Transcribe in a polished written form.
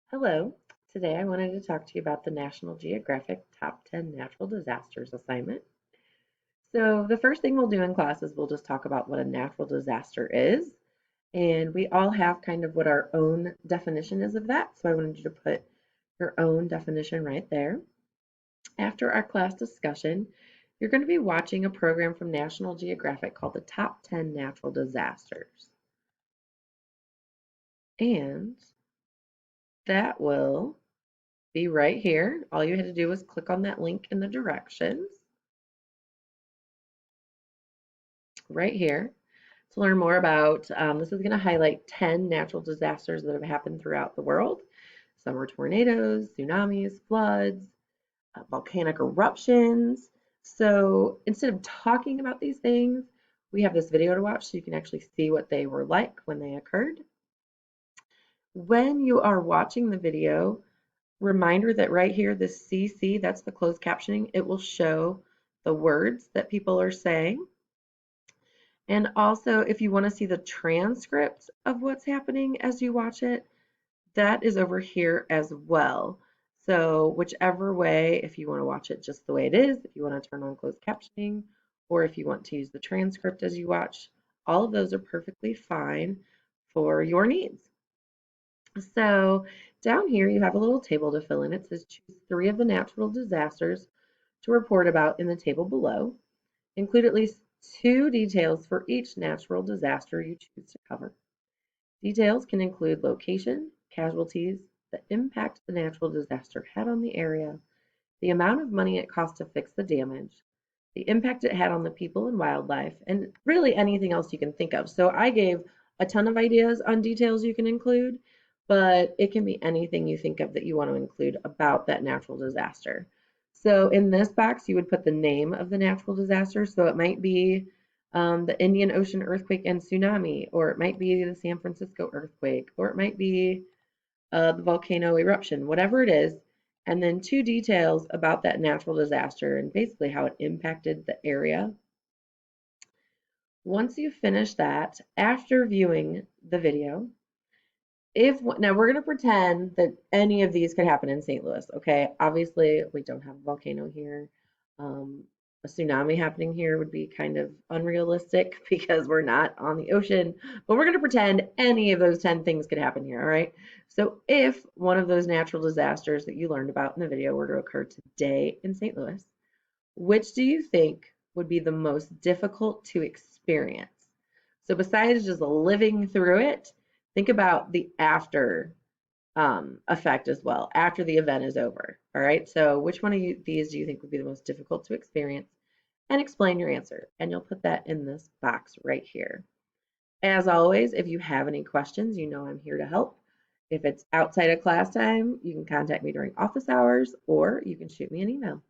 Hello. Today I wanted to talk to you about the National Geographic Top 10 Natural Disasters assignment. So, the first thing we'll do in class is we'll just talk about what a natural disaster is. And we all have kind of what our own definition is of that. So, I wanted you to put your own definition right there. After our class discussion, you're going to be watching a program from National Geographic called the Top 10 Natural Disasters. And that will be right here. All you had to do was click on that link in the directions right here to learn more about. This is going to highlight 10 natural disasters that have happened throughout the world. Some are tornadoes, tsunamis, floods, volcanic eruptions. So instead of talking about these things, we have this video to watch so you can actually see what they were like when they occurred. When you are watching the video, reminder that right here, this CC, that's the closed captioning, it will show the words that people are saying. And also, if you want to see the transcript of what's happening as you watch it, that is over here as well. So whichever way, if you want to watch it just the way it is, if you want to turn on closed captioning, or if you want to use the transcript as you watch, all of those are perfectly fine for your needs. So down here, you have a little table to fill in. It says choose 3 of the natural disasters to report about in the table below. Include at least 2 details for each natural disaster you choose to cover. Details can include location, casualties, the impact the natural disaster had on the area, the amount of money it cost to fix the damage, the impact it had on the people and wildlife, and really anything else you can think of. So I gave a ton of ideas on details you can include, but it can be anything you think of that you want to include about that natural disaster. So in this box, you would put the name of the natural disaster. So it might be the Indian Ocean earthquake and tsunami, or it might be the San Francisco earthquake, or it might be the volcano eruption, whatever it is, and then 2 details about that natural disaster and basically how it impacted the area. Once you finish that, after viewing the video, now we're going to pretend that any of these could happen in St. Louis, okay? Obviously, we don't have a volcano here. A tsunami happening here would be kind of unrealistic because we're not on the ocean, but we're going to pretend any of those 10 things could happen here, all right? So if one of those natural disasters that you learned about in the video were to occur today in St. Louis, which do you think would be the most difficult to experience? So besides just living through it, think about the after effect as well, after the event is over. All right, so which one of these do you think would be the most difficult to experience? And explain your answer. And you'll put that in this box right here. As always, if you have any questions, you know I'm here to help. If it's outside of class time, you can contact me during office hours or you can shoot me an email.